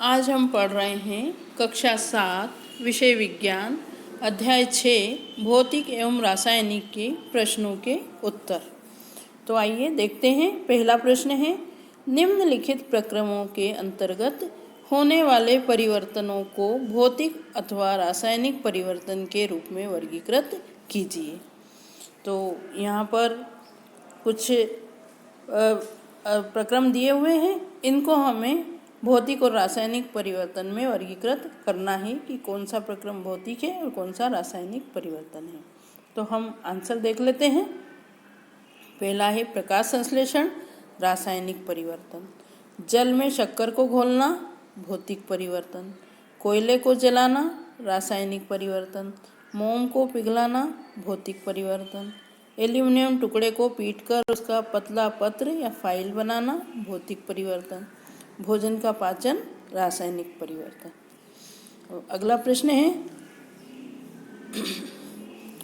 आज हम पढ़ रहे हैं कक्षा 7 विषय विज्ञान अध्याय 6 भौतिक एवं रासायनिक के प्रश्नों के उत्तर। तो आइए देखते हैं। पहला प्रश्न है, निम्नलिखित प्रक्रमों के अंतर्गत होने वाले परिवर्तनों को भौतिक अथवा रासायनिक परिवर्तन के रूप में वर्गीकृत कीजिए। तो यहाँ पर कुछ प्रक्रम दिए हुए हैं, इनको हमें भौतिक और रासायनिक परिवर्तन में वर्गीकृत करना है कि कौन सा प्रक्रम भौतिक है और कौन सा रासायनिक परिवर्तन है। तो हम आंसर देख लेते हैं। पहला है प्रकाश संश्लेषण, रासायनिक परिवर्तन। जल में शक्कर को घोलना, भौतिक परिवर्तन। कोयले को जलाना, रासायनिक परिवर्तन। मोम को पिघलाना, भौतिक परिवर्तन। एल्यूमिनियम टुकड़े को पीटकर उसका पतला पत्र या फाइल बनाना, भौतिक परिवर्तन। भोजन का पाचन, रासायनिक परिवर्तन। अगला प्रश्न है,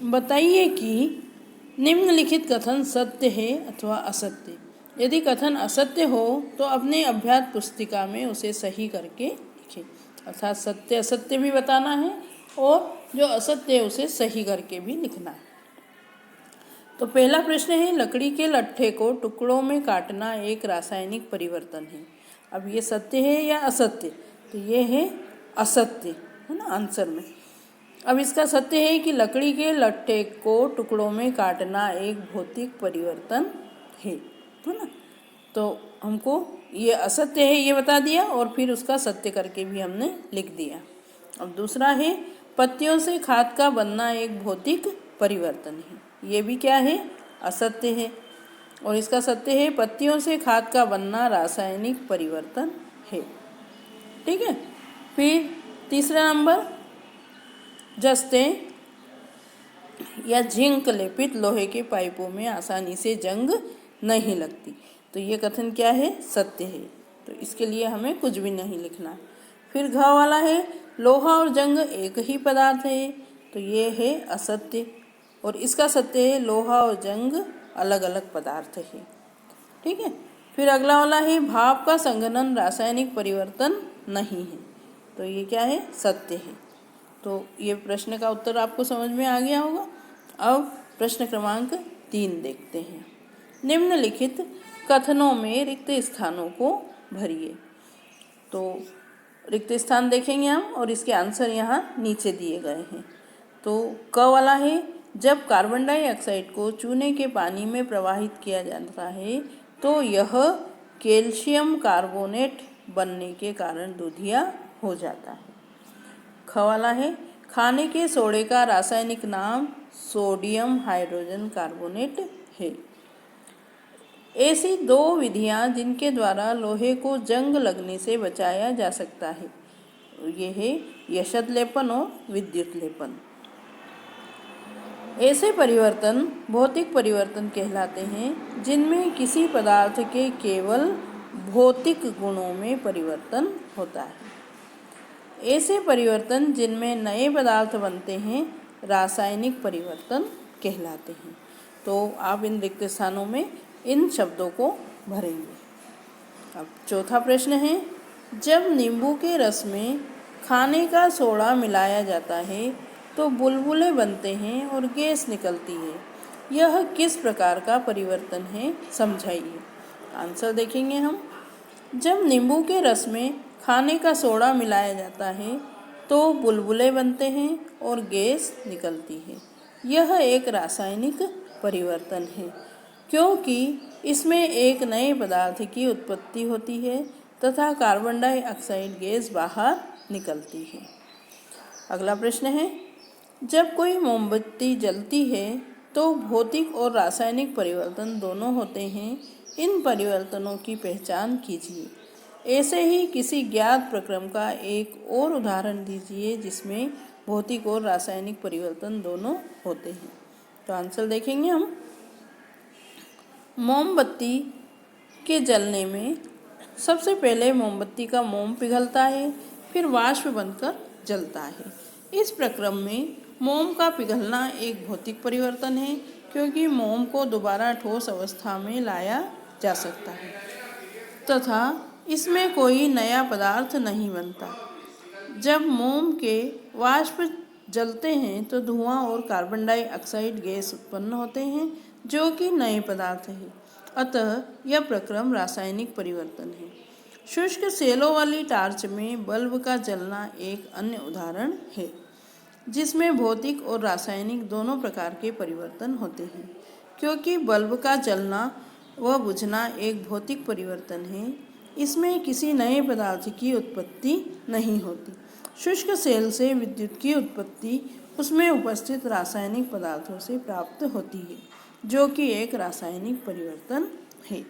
बताइए कि निम्नलिखित कथन सत्य है अथवा असत्य। यदि कथन असत्य हो तो अपने अभ्यास पुस्तिका में उसे सही करके लिखें। अर्थात सत्य असत्य भी बताना है और जो असत्य है उसे सही करके भी लिखना है। तो पहला प्रश्न है, लकड़ी के लट्ठे को टुकड़ों में काटना एक रासायनिक परिवर्तन है। अब ये सत्य है या असत्य? तो ये है असत्य, है ना आंसर में। अब इसका सत्य है कि लकड़ी के लट्ठे को टुकड़ों में काटना एक भौतिक परिवर्तन है ना। तो हमको ये असत्य है ये बता दिया और फिर उसका सत्य करके भी हमने लिख दिया। अब दूसरा है, पत्तियों से खाद का बनना एक भौतिक परिवर्तन है। ये भी क्या है? असत्य है। और इसका सत्य है, पत्तियों से खाद का बनना रासायनिक परिवर्तन है। ठीक है। फिर तीसरा नंबर, जस्ते या जिंक लेपित लोहे के पाइपों में आसानी से जंग नहीं लगती। तो ये कथन क्या है? सत्य है। तो इसके लिए हमें कुछ भी नहीं लिखना। फिर घ वाला है, लोहा और जंग एक ही पदार्थ है। तो ये है असत्य और इसका सत्य है, लोहा और जंग अलग अलग पदार्थ है। ठीक है। फिर अगला वाला है, भाप का संघनन रासायनिक परिवर्तन नहीं है। तो ये क्या है? सत्य है। तो ये प्रश्न का उत्तर आपको समझ में आ गया होगा। अब प्रश्न क्रमांक 3 देखते हैं। निम्नलिखित कथनों में रिक्त स्थानों को भरिए। तो रिक्त स्थान देखेंगे हम और इसके आंसर यहाँ नीचे दिए गए हैं। तो क वाला है, जब कार्बन डाइऑक्साइड को चूने के पानी में प्रवाहित किया जाता है तो यह कैल्शियम कार्बोनेट बनने के कारण दूधिया हो जाता है। ख वाला है, खाने के सोडे का रासायनिक नाम सोडियम हाइड्रोजन कार्बोनेट है। ऐसी दो विधियां जिनके द्वारा लोहे को जंग लगने से बचाया जा सकता है, ये है यशत लेपन और विद्युत लेपन। ऐसे परिवर्तन भौतिक परिवर्तन कहलाते हैं जिनमें किसी पदार्थ के केवल भौतिक गुणों में परिवर्तन होता है। ऐसे परिवर्तन जिनमें नए पदार्थ बनते हैं रासायनिक परिवर्तन कहलाते हैं। तो आप इन रिक्त स्थानों में इन शब्दों को भरेंगे। अब चौथा प्रश्न है, जब नींबू के रस में खाने का सोडा मिलाया जाता है तो बुलबुले बनते हैं और गैस निकलती है। यह किस प्रकार का परिवर्तन है, समझाइए। आंसर देखेंगे हम। जब नींबू के रस में खाने का सोडा मिलाया जाता है तो बुलबुले बनते हैं और गैस निकलती है। यह एक रासायनिक परिवर्तन है क्योंकि इसमें एक नए पदार्थ की उत्पत्ति होती है तथा कार्बन डाइऑक्साइड गैस बाहर निकलती है। अगला प्रश्न है, जब कोई मोमबत्ती जलती है तो भौतिक और रासायनिक परिवर्तन दोनों होते हैं। इन परिवर्तनों की पहचान कीजिए। ऐसे ही किसी ज्ञात प्रक्रम का एक और उदाहरण दीजिए जिसमें भौतिक और रासायनिक परिवर्तन दोनों होते हैं। तो आंसर देखेंगे हम। मोमबत्ती के जलने में सबसे पहले मोमबत्ती का मोम पिघलता है, फिर वाष्प बनकर जलता है। इस प्रक्रम में मोम का पिघलना एक भौतिक परिवर्तन है क्योंकि मोम को दोबारा ठोस अवस्था में लाया जा सकता है तथा इसमें कोई नया पदार्थ नहीं बनता। जब मोम के वाष्प जलते हैं तो धुआं और कार्बन डाइऑक्साइड गैस उत्पन्न होते हैं, जो कि नए पदार्थ हैं। अतः यह प्रक्रम रासायनिक परिवर्तन है। शुष्क सेलों वाली टार्च में बल्ब का जलना एक अन्य उदाहरण है, जिसमें भौतिक और रासायनिक दोनों प्रकार के परिवर्तन होते हैं। क्योंकि बल्ब का जलना व बुझना एक भौतिक परिवर्तन है, इसमें किसी नए पदार्थ की उत्पत्ति नहीं होती। शुष्क सेल से विद्युत की उत्पत्ति उसमें उपस्थित रासायनिक पदार्थों से प्राप्त होती है, जो कि एक रासायनिक परिवर्तन है।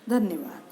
धन्यवाद।